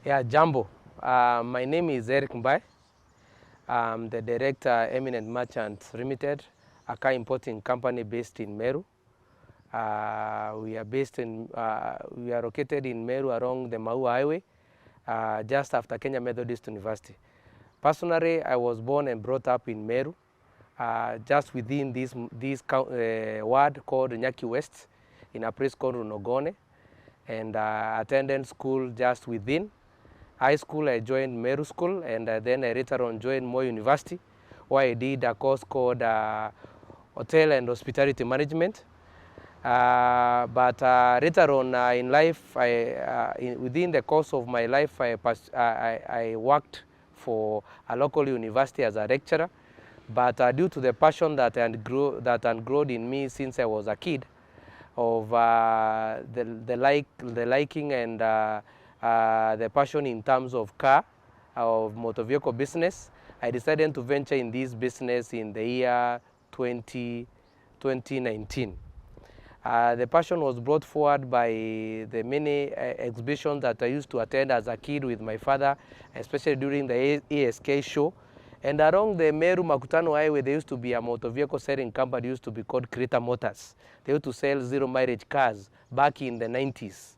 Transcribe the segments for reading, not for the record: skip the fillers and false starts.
Yeah, Jambo. My name is Eric Mbai. I'm the director, Eminent Merchants Limited, a car importing company based in Meru. We are located in Meru along the Mau Highway, just after Kenya Methodist University. Personally, I was born and brought up in Meru, just within this ward called Nyaki West, in a place called Runogone, and attended school just within. High school, I joined Meru School, and then I later on joined Moi University, where I did a course called Hotel and Hospitality Management. But later on in life, within the course of my life, I worked for a local university as a lecturer. But due to the passion that had grown in me since I was a kid, of the liking and the passion in terms of motor vehicle business, I decided to venture in this business in the year 2019. The passion was brought forward by the many exhibitions that I used to attend as a kid with my father, especially during the ASK show. And along the Meru Makutano Highway, there used to be a motor vehicle selling company used to be called Creta Motors. They used to sell zero mileage cars back in the 90s.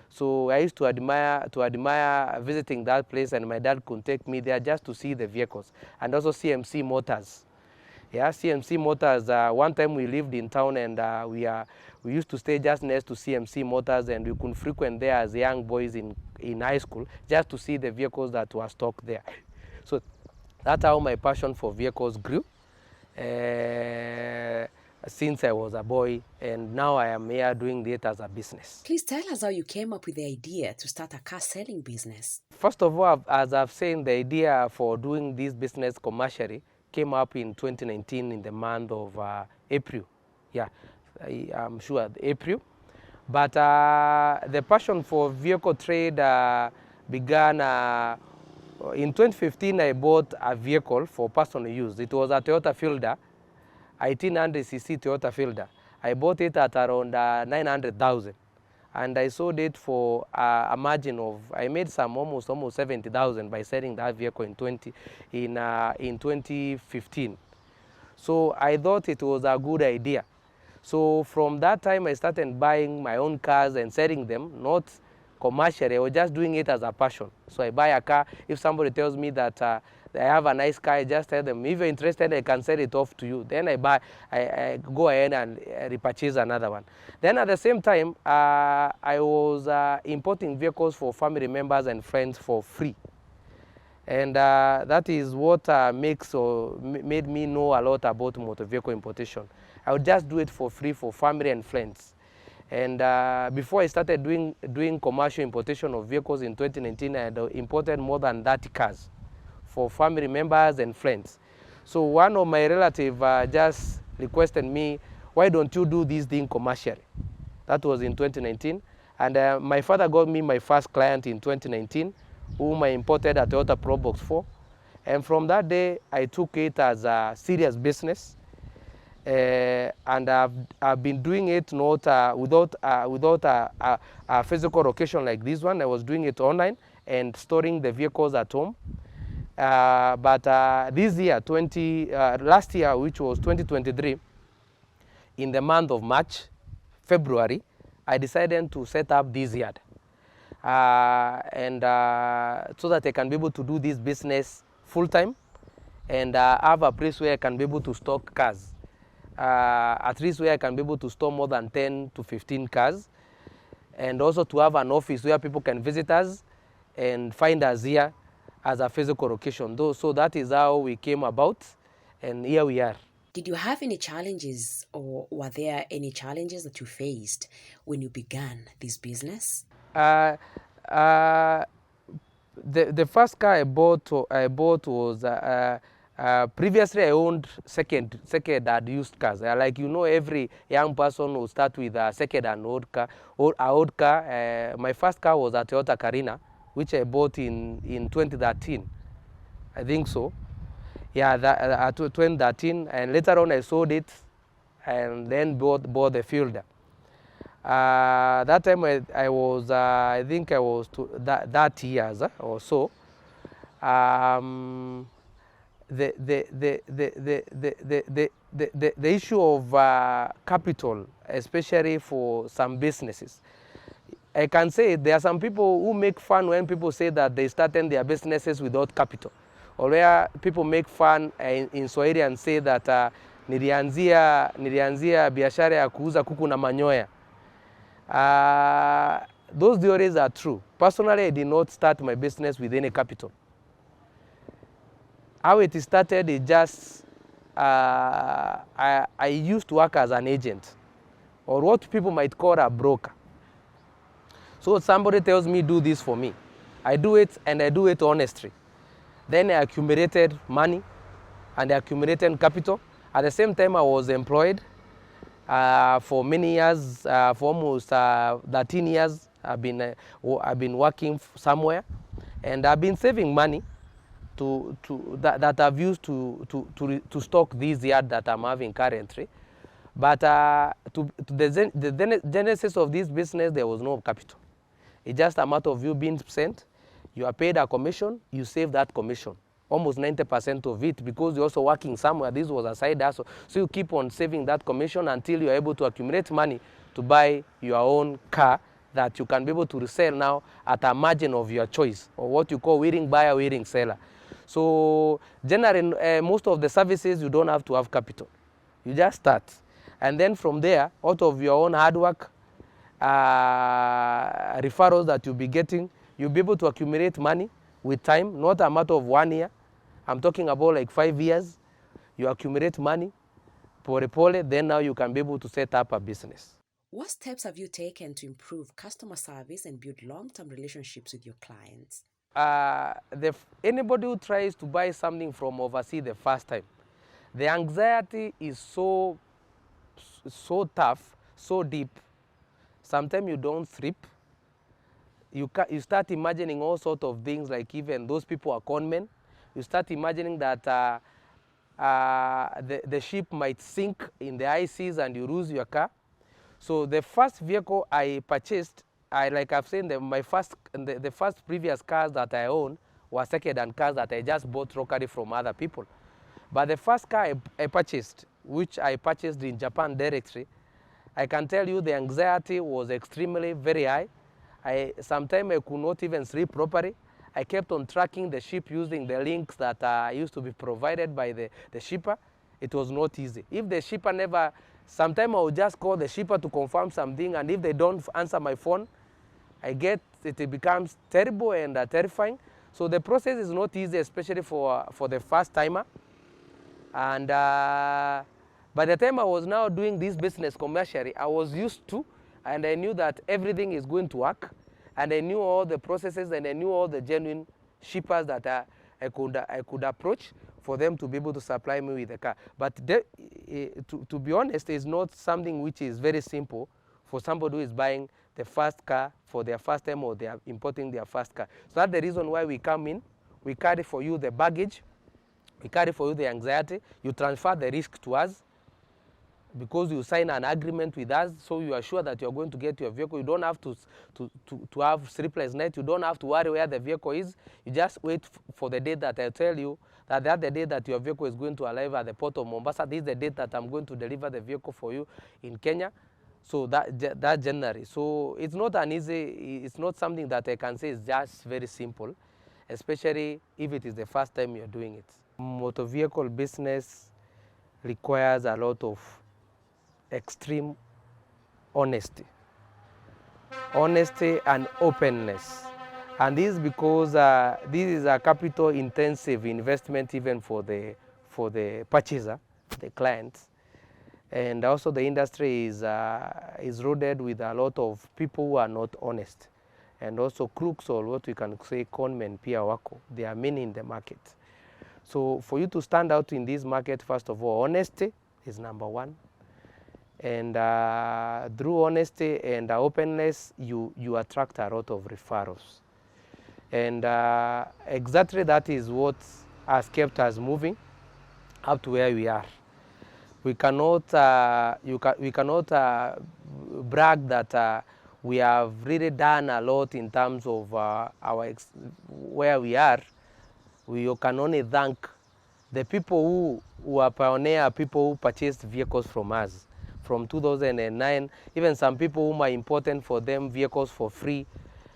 So I used to admire visiting that place, and my dad could take me there just to see the vehicles, and also CMC Motors. Yeah, CMC Motors. One time we lived in town, and we used to stay just next to CMC Motors, and we could frequent there as young boys in high school just to see the vehicles that were stocked there. So that's how my passion for vehicles grew since I was a boy, and now I am here doing it as a business. Please tell us how you came up with the idea to start a car selling business. First of all, as I've said, the idea for doing this business commercially came up in 2019 in the month of April. Yeah, I'm sure April. But the passion for vehicle trade began in 2015. I bought a vehicle for personal use. It was a Toyota Fielder, 1800cc Toyota Fielder. I bought it at around 900,000, and I sold it for a margin of, I made almost 70,000 by selling that vehicle in 2015. So I thought it was a good idea. So from that time, I started buying my own cars and selling them, not commercially. I was just doing it as a passion. So I buy a car. If somebody tells me that I have a nice car, I just tell them, if you're interested, I can sell it off to you. Then I go ahead and repurchase another one. Then at the same time, I was importing vehicles for family members and friends for free. And that is what made me know a lot about motor vehicle importation. I would just do it for free for family and friends. And before I started doing commercial importation of vehicles in 2019, I had imported more than 30 cars for family members and friends. So one of my relatives just requested me, why don't you do this thing commercially? That was in 2019. And my father got me my first client in 2019, whom I imported a Toyota Probox 4. And from that day, I took it as a serious business. And I've been doing it not without a physical location like this one. I was doing it online and storing the vehicles at home. But this year, last year, which was 2023, in the month of February, I decided to set up this yard. So that I can be able to do this business full time and have a place where I can be able to stock cars. At least where I can be able to store more than 10 to 15 cars, and also to have an office where people can visit us and find us here as a physical location. So that is how we came about, and here we are. Did you have any challenges, or were there any challenges that you faced when you began this business? The first car I bought was previously I owned second-hand used cars. Like every young person will start with a second-hand old car. My first car was a Toyota Carina, which I bought in 2013. I think so. Yeah, 2013, and later on I sold it, and then bought the Fielder. That time I was, I think I was 30 years or so. The issue of capital, especially for some businesses, I can say there are some people who make fun when people say that they started their businesses without capital, or where people make fun in Swahili and say that nilianzia biashara ya kuuza kuku na manyoya. Those theories are true. Personally, I did not start my business with any capital. How it started is just, I used to work as an agent, or what people might call a broker. So somebody tells me, do this for me. I do it, and I do it honestly. Then I accumulated money, and I accumulated capital. At the same time, I was employed for many years, for almost 13 years. I've been working somewhere, and I've been saving money that I've used to stock this yard that I'm having currently. But to the genesis of this business, there was no capital. It's just a matter of you being sent, you are paid a commission, you save that commission, almost 90% of it, because you're also working somewhere. This was a side hustle. So you keep on saving that commission until you're able to accumulate money to buy your own car that you can be able to resell now at a margin of your choice, or what you call willing buyer, willing seller. So generally, most of the services, you don't have to have capital. You just start. And then from there, out of your own hard work, referrals that you'll be getting, you'll be able to accumulate money with time, not a matter of 1 year. I'm talking about like 5 years. You accumulate money, pole, then now you can be able to set up a business. What steps have you taken to improve customer service and build long-term relationships with your clients? Anybody who tries to buy something from overseas the first time, the anxiety is so tough, so deep. Sometimes you don't sleep. You start imagining all sorts of things, like even those people are conmen. You start imagining that the ship might sink in the high seas and you lose your car. So the first vehicle I purchased, like I've said, the first previous cars that I owned were second-hand cars that I just bought locally from other people. But the first car I purchased, which I purchased in Japan directly, I can tell you the anxiety was extremely very high. Sometimes I could not even sleep properly. I kept on tracking the ship using the links that used to be provided by the shipper. It was not easy. If the shipper never, sometimes I would just call the shipper to confirm something, and if they don't answer my phone, it becomes terrible and terrifying. So the process is not easy, especially for the first timer. And by the time I was now doing this business commercially, I was used to, and I knew that everything is going to work, and I knew all the processes, and I knew all the genuine shippers that I could approach for them to be able to supply me with the car. But to be honest, it's not something which is very simple for somebody who is buying the first car for their first time, or they are importing their first car. So that's the reason why we come in. We carry for you the baggage. We carry for you the anxiety. You transfer the risk to us, because you sign an agreement with us, so you are sure that you are going to get your vehicle. You don't have to have sleepless night. You don't have to worry where the vehicle is. You just wait for the day that I tell you that that's the day that your vehicle is going to arrive at the port of Mombasa. This is the date that I'm going to deliver the vehicle for you in Kenya. So that January. So it's not an easy, it's not something that I can say is just very simple, especially if it is the first time you're doing it. Motor vehicle business requires a lot of extreme honesty and openness. And this is because this is a capital intensive investment even for the purchaser, the clients. And also the industry is loaded with a lot of people who are not honest. And also crooks, or what we can say conmen pia wako. There are many in the market. So for you to stand out in this market, first of all, honesty is number one. And through honesty and openness, you attract a lot of referrals. And exactly that is what has kept us moving up to where we are. We cannot brag that we have really done a lot in terms of where we are. We can only thank the people who are pioneer, people who purchased vehicles from us from 2009. Even some people whom are important for them vehicles for free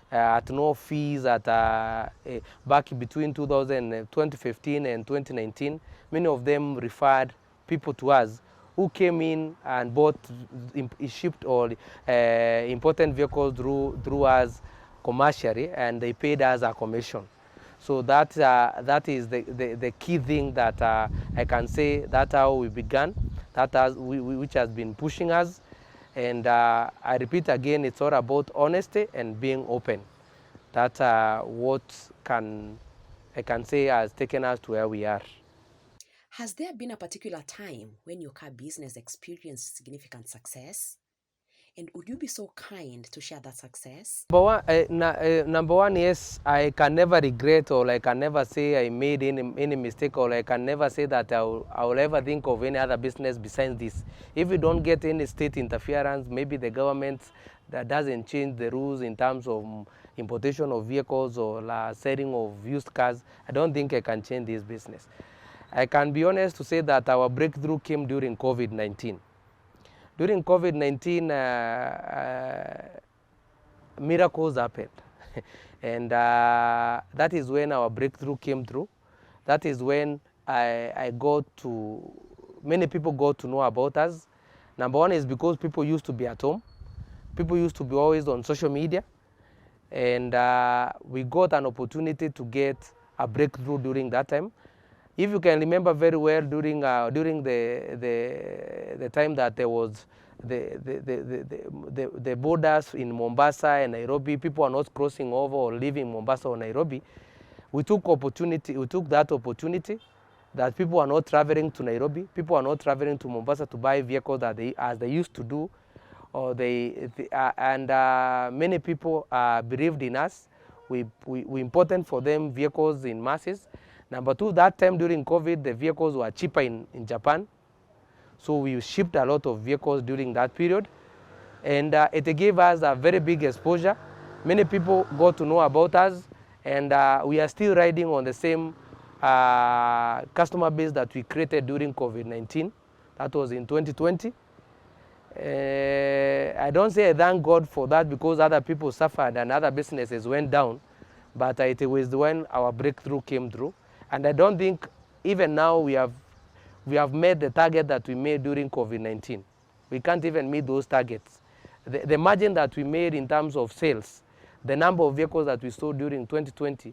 at no fees back between 2015 and 2019. Many of them referred people to us who came in and bought, shipped or important vehicles through us commercially, and they paid us a commission. So that is the key thing that I can say. That's how we began, which has been pushing us. And I repeat again, it's all about honesty and being open. That's what I can say has taken us to where we are. Has there been a particular time when your car business experienced significant success? And would you be so kind to share that success? Number one, yes, I can never regret, or I can never say I made any mistake, or I can never say that I will ever think of any other business besides this. If we don't get any state interference, maybe the government that doesn't change the rules in terms of importation of vehicles or selling of used cars, I don't think I can change this business. I can be honest to say that our breakthrough came during COVID-19. During COVID-19, miracles happened. And that is when our breakthrough came through. That is when many people got to know about us. Number one is because people used to be at home. People used to be always on social media. And we got an opportunity to get a breakthrough during that time. If you can remember very well, during the time that there was the borders in Mombasa and Nairobi, people are not crossing over or leaving Mombasa or Nairobi. We took that opportunity that people are not traveling to Nairobi, people are not traveling to Mombasa to buy vehicles as they used to do, or many people believed in us. We imported for them vehicles in masses. Number two, that time during COVID, the vehicles were cheaper in Japan. So we shipped a lot of vehicles during that period. And it gave us a very big exposure. Many people got to know about us. And we are still riding on the same customer base that we created during COVID-19. That was in 2020. I don't say I thank God for that because other people suffered and other businesses went down. But it was when our breakthrough came through. And I don't think even now we have made the target that we made during COVID-19. We can't even meet those targets. The margin that we made in terms of sales, the number of vehicles that we sold during 2020,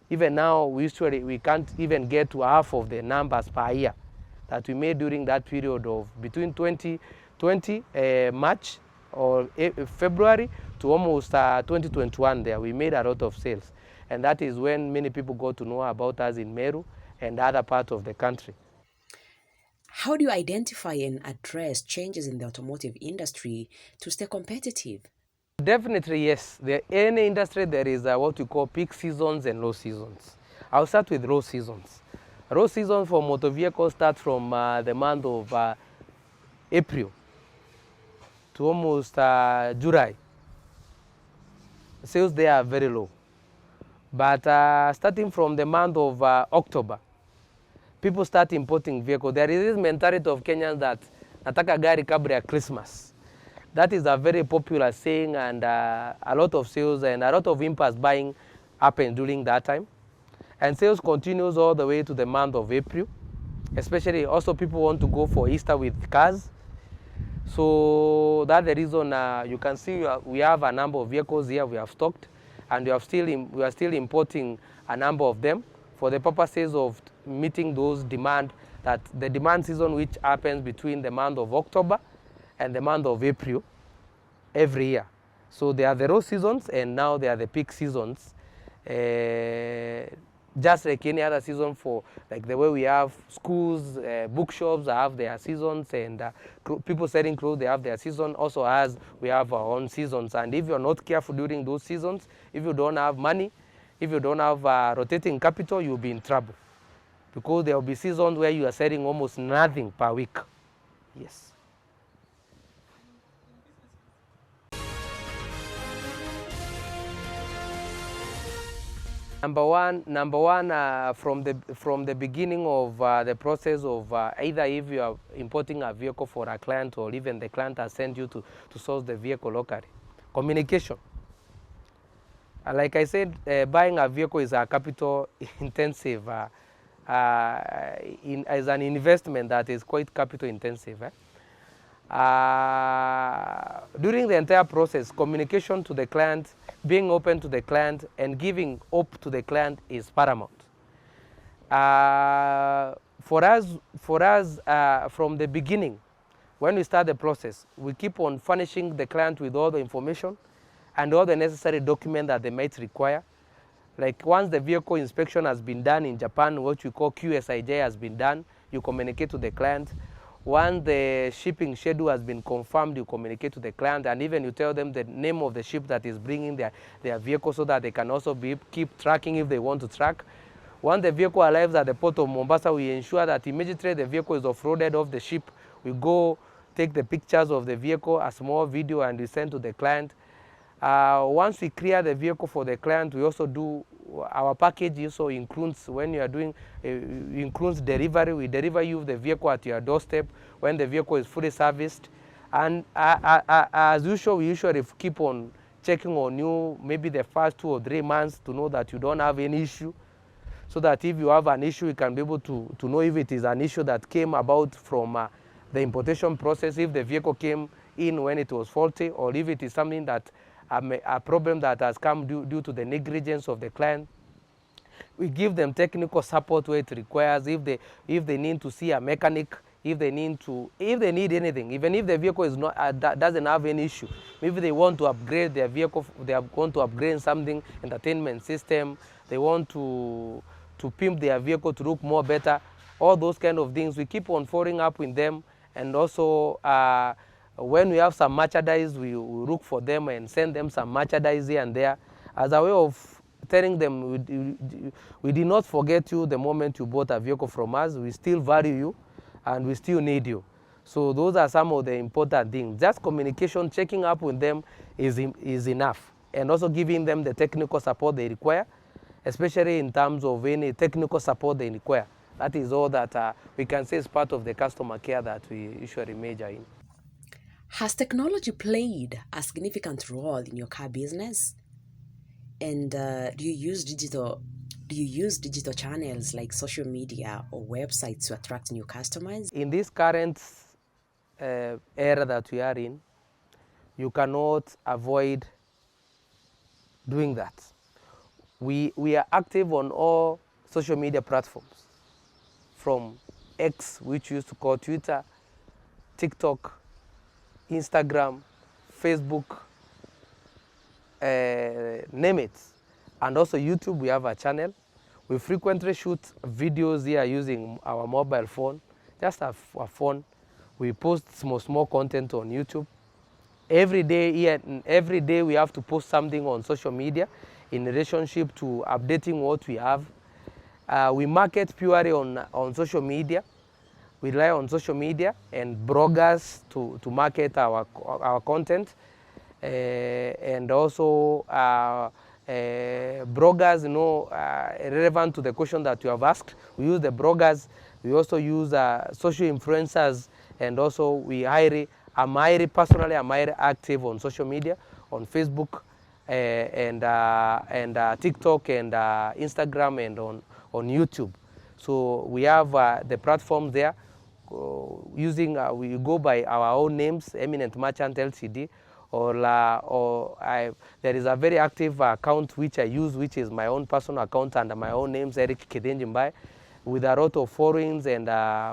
even now we can't even get to half of the numbers per year that we made during that period of between 2020 March or February to almost 2021 there. We made a lot of sales. And that is when many people got to know about us in Meru and other parts of the country. How do you identify and address changes in the automotive industry to stay competitive? Definitely, yes. In any industry, there is what we call peak seasons and low seasons. I'll start with low seasons. Low seasons for motor vehicles start from the month of April to almost July. Sales there are very low. But starting from the month of October, people start importing vehicles. There is this mentality of Kenyans that nataka gari kabla ya Christmas. That is a very popular saying, and a lot of sales and a lot of impulse buying happen during that time. And sales continues all the way to the month of April. Especially also people want to go for Easter with cars. So that's the reason you can see we have a number of vehicles here we have stocked. And we are still importing a number of them for the purposes of meeting those demand, that the demand season which happens between the month of October and the month of April every year. So they are the low seasons and now they are the peak seasons. Just like any other season, for like the way we have schools, bookshops have their seasons, and people selling clothes, they have their season. Also, as we have our own seasons. And if you're not careful during those seasons, if you don't have money, if you don't have rotating capital, you'll be in trouble, because there will be seasons where you are selling almost nothing per week. Yes. Number one, from the beginning of the process of either if you are importing a vehicle for a client or even the client has sent you to source the vehicle locally, communication. Like I said, buying a vehicle is a capital intensive, as an investment that is quite capital intensive. During the entire process, communication to the client, being open to the client, and giving hope to the client is paramount. For us, from the beginning, when we start the process, we keep on furnishing the client with all the information and all the necessary documents that they might require. Like once the vehicle inspection has been done in Japan, what we call QSIJ has been done, you communicate to the client. Once the shipping schedule has been confirmed, you communicate to the client, and even you tell them the name of the ship that is bringing their vehicle so that they can also keep tracking if they want to track. Once the vehicle arrives at the port of Mombasa, we ensure that immediately the vehicle is offloaded off the ship, we go take the pictures of the vehicle, a small video, and we send to the client. Once we clear the vehicle for the client, we also do our package also includes, when you are doing includes delivery. We deliver you the vehicle at your doorstep when the vehicle is fully serviced. And as usual, we usually keep on checking on you maybe the first 2 or 3 months to know that you don't have any issue, so that if you have an issue, you can be able to know if it is an issue that came about from the importation process, if the vehicle came in when it was faulty, or if it is something that a problem that has come due to the negligence of the client. We give them technical support where it requires, if they need to see a mechanic, if they need anything, even if the vehicle is not doesn't have any issue. Maybe they want to upgrade their vehicle, they are going to upgrade something, entertainment system, they want to pimp their vehicle to look more better, all those kind of things. We keep on following up with them, and also when we have some merchandise, we look for them and send them some merchandise here and there as a way of telling them we did not forget you the moment you bought a vehicle from us. We still value you and we still need you. So those are some of the important things. Just communication, checking up with them is enough, and also giving them the technical support they require, especially in terms of any technical support they require. That is all that we can say is part of the customer care that we usually major in. Has technology played a significant role in your car business? And do you use digital channels like social media or websites to attract new customers? In this current era that we are in, you cannot avoid doing that. We are active on all social media platforms, from X, which we used to call Twitter, TikTok, Instagram, Facebook, name it. And also YouTube, we have a channel. We frequently shoot videos here using our mobile phone, just a phone. We post small content on YouTube. Every day we have to post something on social media in relationship to updating what we have. We market purely on social media. We rely on social media and bloggers to market our content, and also bloggers, relevant to the question that you have asked. We use the bloggers. We also use social influencers, and also I'm highly active on social media, on Facebook, and TikTok, and Instagram, and on YouTube. So we have the platforms there. We go by our own names, Eminent Merchant Ltd, there is a very active account which I use, which is my own personal account under my own names, Eric Kedenjimbai, with a lot of followings, and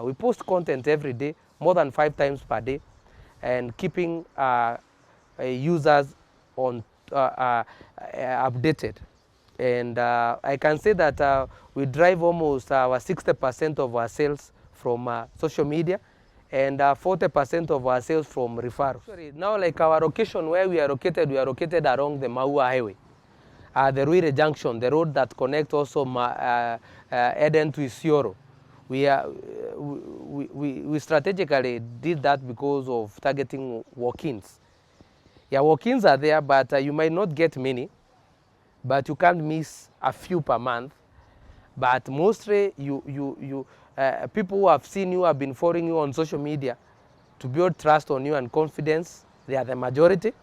we post content every day, more than 5 times per day, and keeping users on updated. And I can say that we drive almost 60% of our sales from social media, and 40% of our sales from referrals. Now, like our location where we are located along the Maua Highway, the Ruire Junction, the road that connects also Eden to Isiolo. We strategically did that because of targeting walk-ins. Yeah, walk-ins are there, but you might not get many, but you can't miss a few per month. But mostly people who have seen you, have been following you on social media to build trust on you and confidence, they are the majority.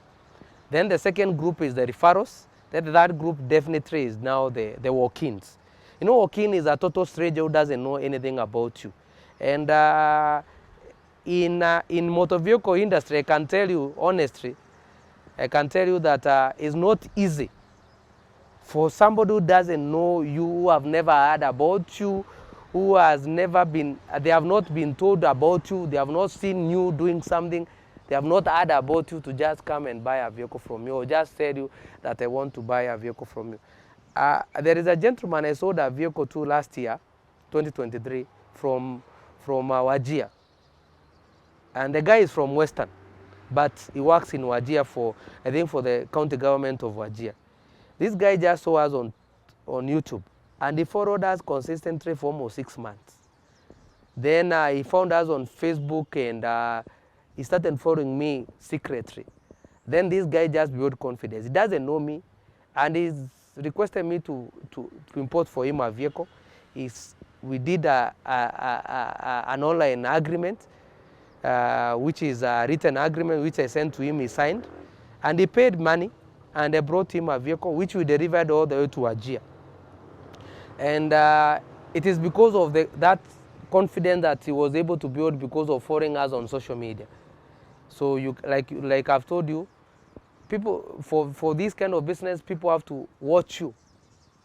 Then the second group is the referrals. Then that group definitely is now the walk-ins. You know, walk-in is a total stranger who doesn't know anything about you. And in motor vehicle industry, I can tell you honestly, I can tell you that it's not easy for somebody who doesn't know you, who have never heard about you, who has never been, they have not been told about you, they have not seen you doing something, they have not heard about you, to just come and buy a vehicle from you, or just tell you that I want to buy a vehicle from you. There is a gentleman I sold a vehicle to last year, 2023, from Wajir. And the guy is from Western, but he works in Wajir for, I think, for the county government of Wajir. This guy just saw us on YouTube, and he followed us consistently for almost 6 months. Then he found us on Facebook, and he started following me secretly. Then this guy just built confidence. He doesn't know me, and he's requested me to import for him a vehicle. We did an online agreement, which is a written agreement, which I sent to him, he signed, and he paid money, and I brought him a vehicle, which we delivered all the way to Wajir. And it is because of that confidence that he was able to build because of following us on social media. So like I've told you, people, for this kind of business, people have to watch you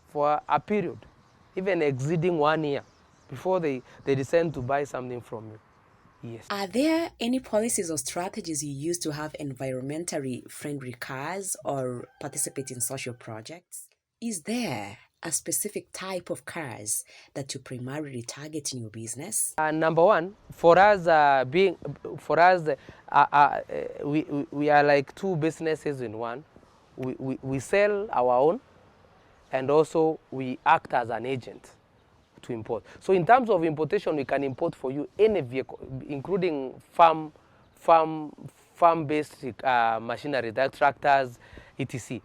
for a period, even exceeding 1 year, before they decide to buy something from you. Yes. Are there any policies or strategies you use to have environmentally friendly cars or participate in social projects? Is there a specific type of cars that you primarily target in your business? Number one, for us, we are like two businesses in one. We sell our own, and also we act as an agent to import. So in terms of importation, we can import for you any vehicle, including farm-based machinery, like tractors, etc.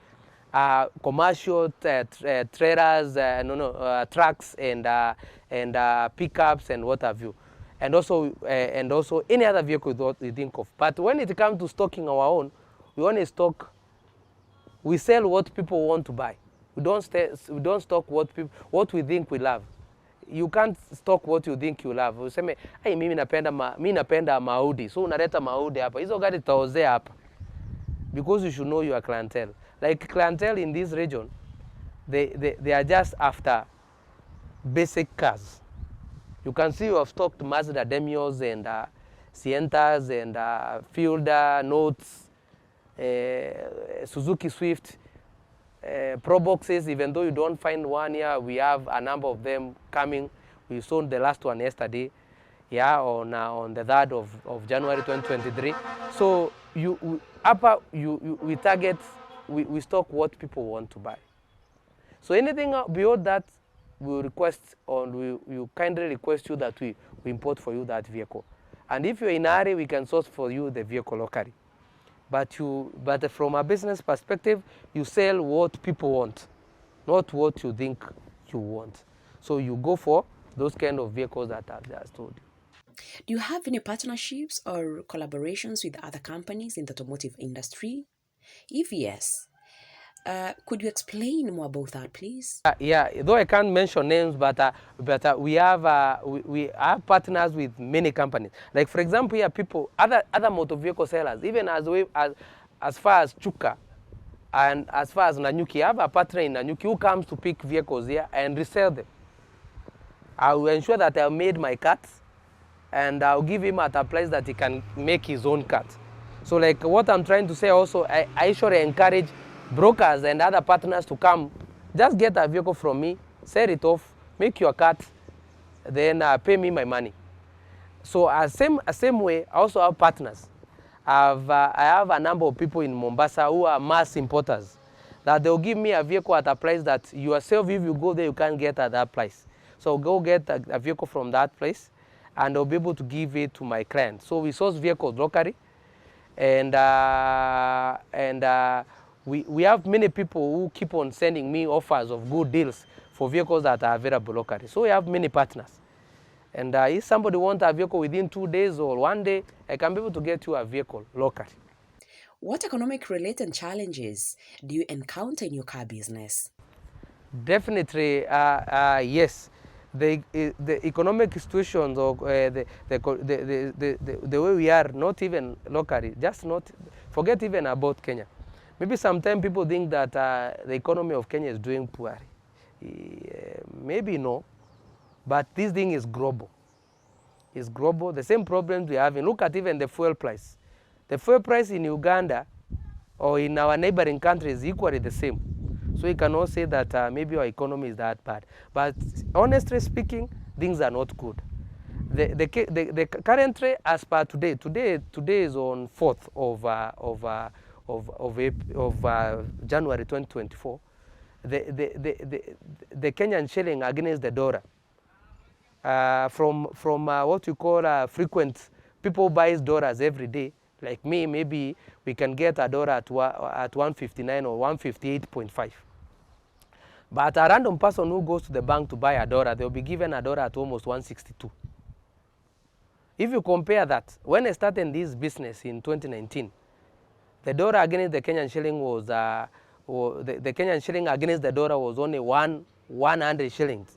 Commercial trailers, trucks, and pickups, and what have you, and also any other vehicle you think of. But when it comes to stocking our own, we only stock. We sell what people want to buy. We don't stock what we think we love. You can't stock what you think you love. Useme, hey, mimi napenda Maudi, so unaleta Maudi hapa. Hizo gari tutauzea hapa. Because you should know your clientele. Like clientele in this region, they are just after basic cars. You can see you have stocked Mazda Demios and Sientas and Fielder, Notes, Suzuki Swift, Pro Boxes. Even though you don't find one here, we have a number of them coming. We sold the last one yesterday, yeah, on the 3rd of January 2023. So we target, we stock what people want to buy. So anything beyond that, we request, or we kindly request you that we import for you that vehicle. And if you're in a hurry, we can source for you the vehicle locally. But from a business perspective, you sell what people want, not what you think you want. So you go for those kind of vehicles that I've just told you. Do you have any partnerships or collaborations with other companies in the automotive industry? If yes, could you explain more about that, please? Yeah, though I can't mention names, but we have partners with many companies. Like for example, here other motor vehicle sellers, even as far as Chuka and as far as Nanyuki. I have a partner in Nanyuki who comes to pick vehicles here and resell them. I will ensure that I've made my cuts, and I'll give him at a price that he can make his own cut. So like what I'm trying to say also, I usually encourage brokers and other partners to come, just get a vehicle from me, sell it off, make your cut, then pay me my money. So same way, I also have partners. I have a number of people in Mombasa who are mass importers, that they'll give me a vehicle at a price that yourself, if you go there, you can't get at that price. So go get a vehicle from that place, and I'll be able to give it to my client. So we source vehicles locally, and we have many people who keep on sending me offers of good deals for vehicles that are available locally. So we have many partners. And if somebody wants a vehicle within 2 days or 1 day, I can be able to get you a vehicle locally. What economic-related challenges do you encounter in your car business? Definitely, yes. The economic situations or the way we are, not even locally, just not, forget even about Kenya. Maybe sometimes people think that the economy of Kenya is doing poorly. Maybe no, but this thing is global. It's global. The same problems we have. Look at even the fuel price. The fuel price in Uganda or in our neighboring countries is equally the same. So you cannot say that maybe our economy is that bad. But honestly speaking, things are not good. The currently, as per today is on 4th of January 2024. The Kenyan shilling against the dollar, from what you call frequent people buys dollars every day. Like me, maybe we can get a dollar at 159 or 158.5. But a random person who goes to the bank to buy a dollar, they'll be given a dollar at almost 162. If you compare that, when I started this business in 2019, the dollar against the Kenyan shilling was, the Kenyan shilling against the dollar was only 100 shillings.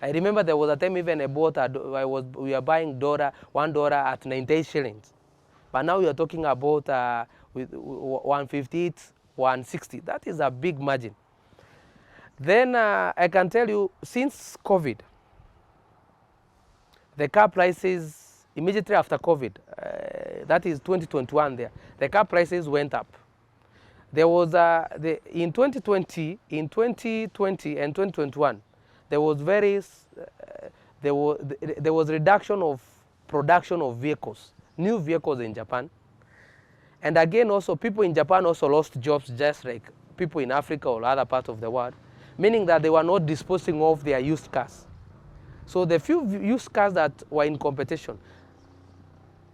I remember there was a time even I bought, we were buying $1 at 98 shillings. But now we are talking about with 158, 160. That is a big margin. Then I can tell you, since COVID, the car prices, immediately after COVID, that is 2021 there, the car prices went up. There was, in 2020 and 2021, there was there was reduction of production of vehicles, new vehicles in Japan. And again, also people in Japan also lost jobs, just like people in Africa or other parts of the world, meaning that they were not disposing of their used cars. So the few used cars that were in competition,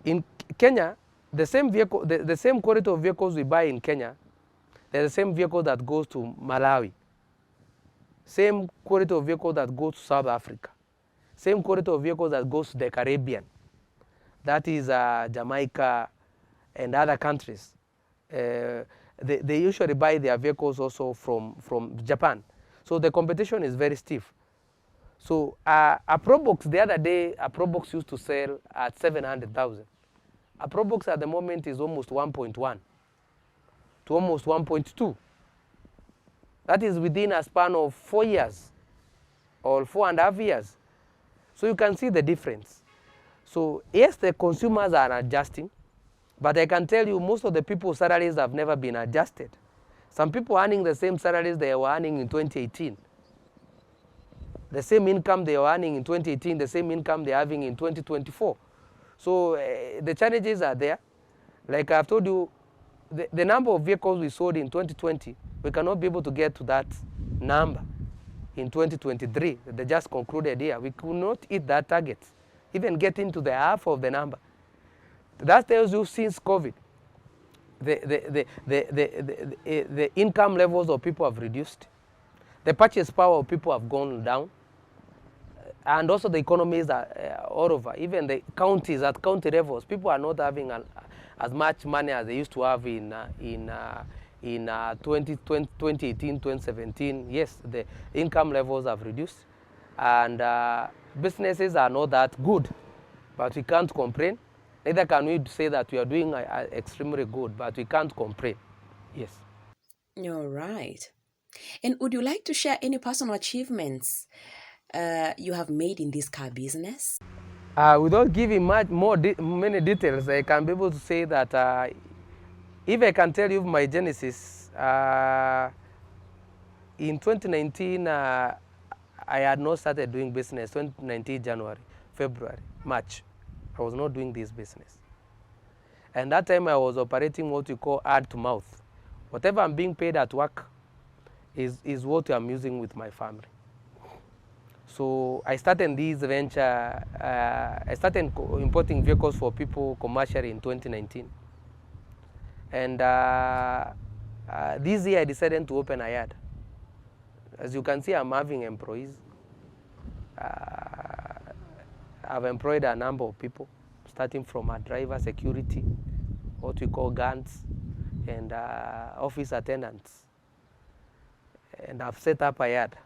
in Kenya, the same vehicle, the same quality of vehicles we buy in Kenya, they're the same vehicle that goes to Malawi. Same quality of vehicle that goes to South Africa. Same quality of vehicle that goes to the Caribbean. That is Jamaica and other countries. They usually buy their vehicles also from Japan. So the competition is very stiff. So a Probox, the other day, a Probox used to sell at 700,000. A Probox at the moment is almost 1.1 to almost 1.2. That is within a span of 4 years or 4.5 years. So you can see the difference. So yes, the consumers are adjusting, but I can tell you most of the people's salaries have never been adjusted. Some people are earning the same salaries they were earning in 2018. The same income they were earning in 2018, the same income they're having in 2024. So the challenges are there. Like I've told you, the number of vehicles we sold in 2020, we cannot be able to get to that number in 2023. They just concluded here. We could not hit that target, even get into the half of the number. That tells you since COVID, the income levels of people have reduced. The purchase power of people have gone down. And also the economies are all over. Even the counties, at county levels, people are not having as much money as they used to have in 2018, 2017. Yes, the income levels have reduced. And businesses are not that good. But we can't complain. Neither can we say that we are doing extremely good, but we can't complain. Yes. All right. And would you like to share any personal achievements you have made in this car business? Without giving many details, I can be able to say that if I can tell you my genesis, in 2019, I had not started doing business. 2019 January, February, March, I was not doing this business. And that time I was operating what we call hand to mouth. Whatever I'm being paid at work is what I'm using with my family. So I started this venture, I started importing vehicles for people commercially in 2019. And this year I decided to open a yard. As you can see, I'm having employees. I've employed a number of people, starting from a driver, security, what we call guards, and office attendants. And I've set up a yard.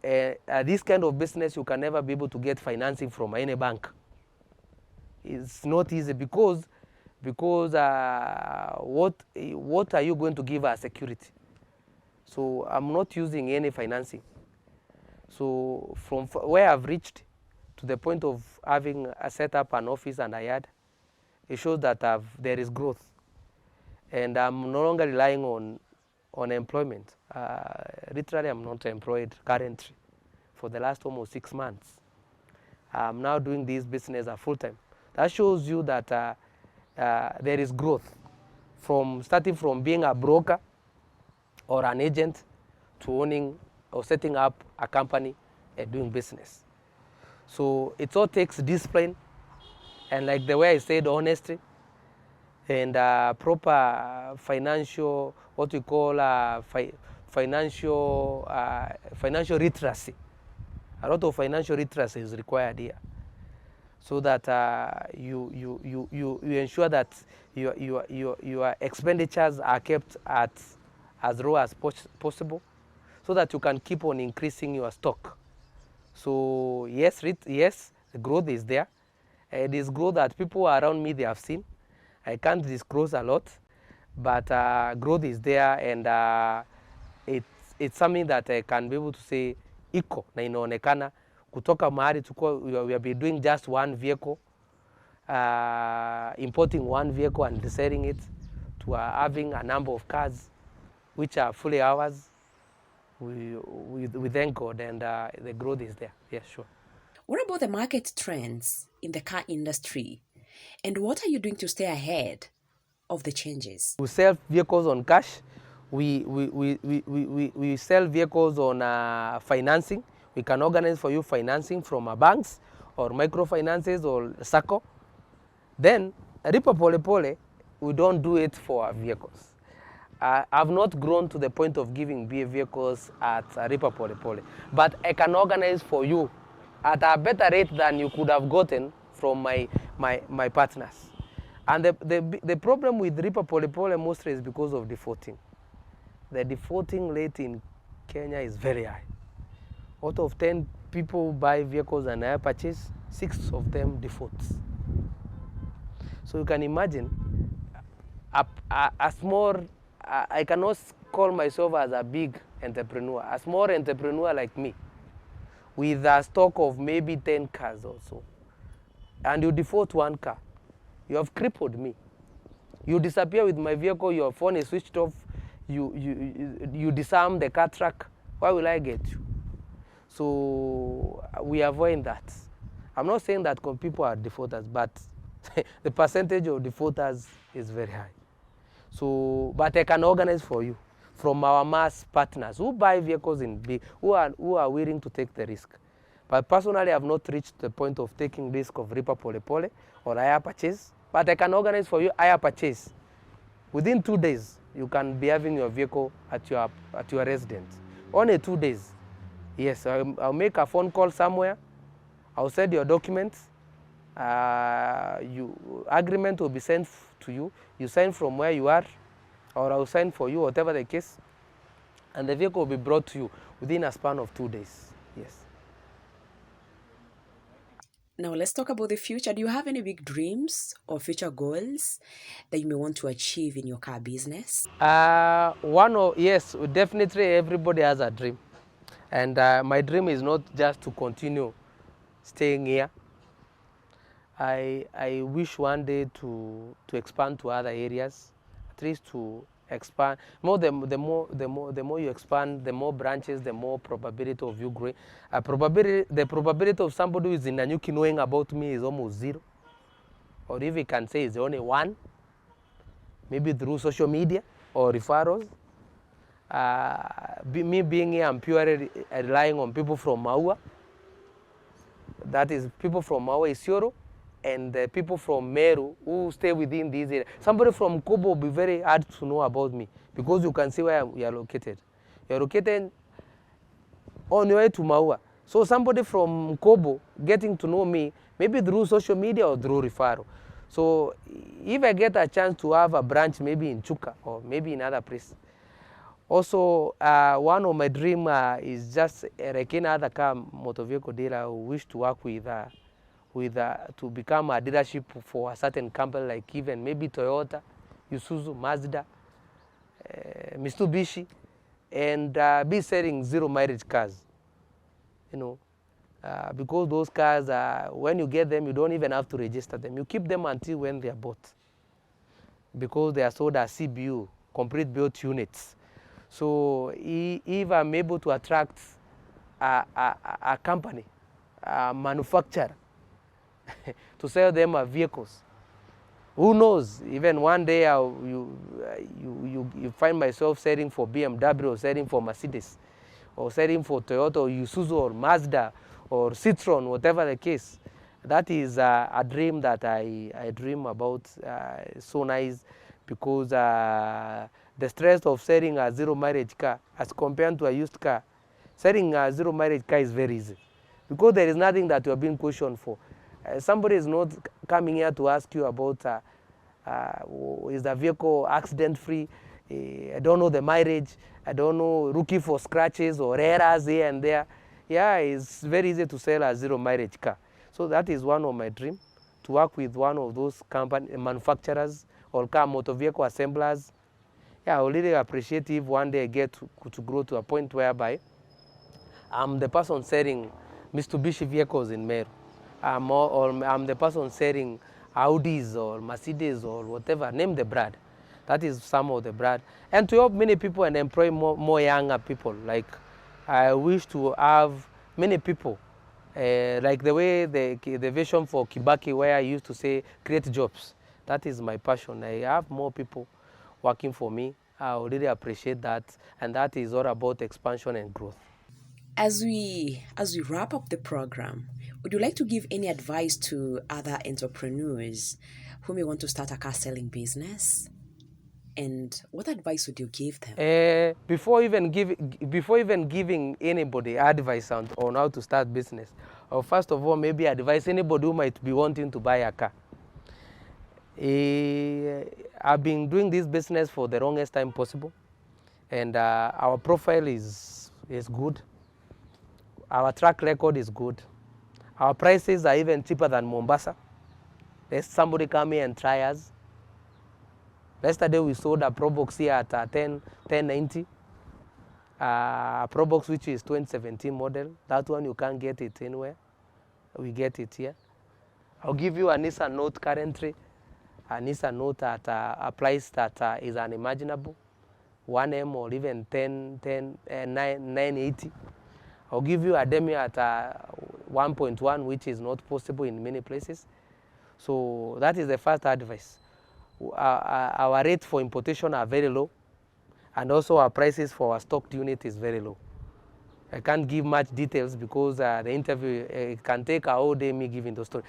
This kind of business, you can never be able to get financing from any bank. It's not easy because what are you going to give as security? So I'm not using any financing. So from where I've reached to the point of having set up an office and a yard, it shows that there is growth. And I'm no longer relying on employment. Literally, I'm not employed currently for the last almost 6 months. I'm now doing this business full-time. That shows you that there is growth from starting from being a broker or an agent to owning or setting up a company and doing business. So it all takes discipline and, like the way I said, honesty and proper financial, what we call financial literacy. A lot of financial literacy is required here, so that you ensure that your expenditures are kept at as low as possible, so that you can keep on increasing your stock. So yes, the growth is there. It is growth that people around me, they have seen. I can't disclose a lot, but growth is there, and it's something that I can be able to say iko na inaonekana kutoka mahali we have been doing just one vehicle, importing one vehicle and reselling it, to having a number of cars which are fully ours. We thank God, and the growth is there. Yes, sure. What about the market trends in the car industry? And what are you doing to stay ahead of the changes? We sell vehicles on cash. We sell vehicles on financing. We can organize for you financing from banks or microfinances or SACCO. Then, Ripa Pole Pole, we don't do it for our vehicles. I've not grown to the point of giving vehicles at Ripa Pole Pole, but I can organize for you at a better rate than you could have gotten from my partners. And the problem with Ripa Pole Pole mostly is because of defaulting. The defaulting rate in Kenya is very high. Out of 10 people buy vehicles and hire purchase, 6 of them default. So you can imagine a small, I cannot call myself as a big entrepreneur, a small entrepreneur like me, with a stock of maybe 10 cars or so, and you default one car, you have crippled me. You disappear with my vehicle, your phone is switched off, you disarm the car track, why will I get you? So we avoid that. I'm not saying that people are defaulters, but the percentage of defaulters is very high. So, but I can organize for you from our mass partners who buy vehicles in big, who are willing to take the risk. But personally, I have not reached the point of taking risk of Ripa Pole Pole or hire purchase. But I can organize for you hire purchase. Within 2 days, you can be having your vehicle at your residence. Only 2 days. Yes, I'll make a phone call somewhere. I'll send your documents. Agreement will be sent to you. You sign from where you are, or I'll sign for you, whatever the case. And the vehicle will be brought to you within a span of 2 days. Yes. Now let's talk about the future. Do you have any big dreams or future goals that you may want to achieve in your car business? Yes, definitely everybody has a dream. And my dream is not just to continue staying here. I wish one day to expand to other areas, at least to expand. The more you expand, the more branches, the more probability of you growing. The probability of somebody who is in Nanyuki knowing about me is almost 0. Or if we can say it's only 1, maybe through social media or referrals. Me being here, I'm purely relying on people from Maua. That is people from Maua Isiolo and the people from Meru who stay within these areas. Somebody from Kobo will be very hard to know about me because you can see where we are located. You are located on your way to Maua. So somebody from Kobo getting to know me, maybe through social media or through referral. So if I get a chance to have a branch maybe in Chuka or maybe in other place. Also, one of my dream is just like any other car motor vehicle dealer who wish to work with to become a dealership for a certain company like even maybe Toyota, Isuzu, Mazda, Mitsubishi, and be selling zero mileage cars. You know, because those cars, when you get them, you don't even have to register them. You keep them until when they are bought, because they are sold as CBU, complete built units. So if I'm able to attract a company, a manufacturer, to sell them vehicles, who knows? Even one day you find myself selling for BMW or selling for Mercedes, or selling for Toyota or Isuzu or Mazda or Citroen, whatever the case. That is a dream that I dream about. So nice, because the stress of selling a zero mileage car as compared to a used car, selling a zero mileage car is very easy, because there is nothing that you are being questioned for. Somebody is not coming here to ask you about is the vehicle accident free, I don't know the mileage, I don't know, looking for scratches or errors here and there. Yeah, it's very easy to sell a zero mileage car. So that is one of my dreams, to work with one of those company manufacturers or car motor vehicle assemblers. Yeah, I would really appreciate if one day I get to grow to a point whereby I'm the person selling Mitsubishi vehicles in Meru. Or I'm the person selling Audis or Mercedes or whatever, name the brand. That is some of the brand. And to help many people and employ more younger people. Like, I wish to have many people, like the way the vision for Kibaki, where I used to say, create jobs. That is my passion. I have more people working for me. I would really appreciate that. And that is all about expansion and growth. As we wrap up the program, would you like to give any advice to other entrepreneurs who may want to start a car selling business? And what advice would you give them? Before even giving anybody advice on how to start business, or first of all, maybe advise anybody who might be wanting to buy a car. I've been doing this business for the longest time possible, and our profile is good. Our track record is good. Our prices are even cheaper than Mombasa. Let somebody come here and try us. Yesterday we sold a Probox here at 1090. A Probox which is 2017 model. That one you can't get it anywhere. We get it here. I'll give you a Nissan Note currently. A Nissan Note at a price that is unimaginable. 1M or even 980. I'll give you a Demi at 1.1, which is not possible in many places. So that is the first advice. Our rates for importation are very low, and also our prices for our stocked unit is very low. I can't give much details because the interview can take a whole day me giving the story.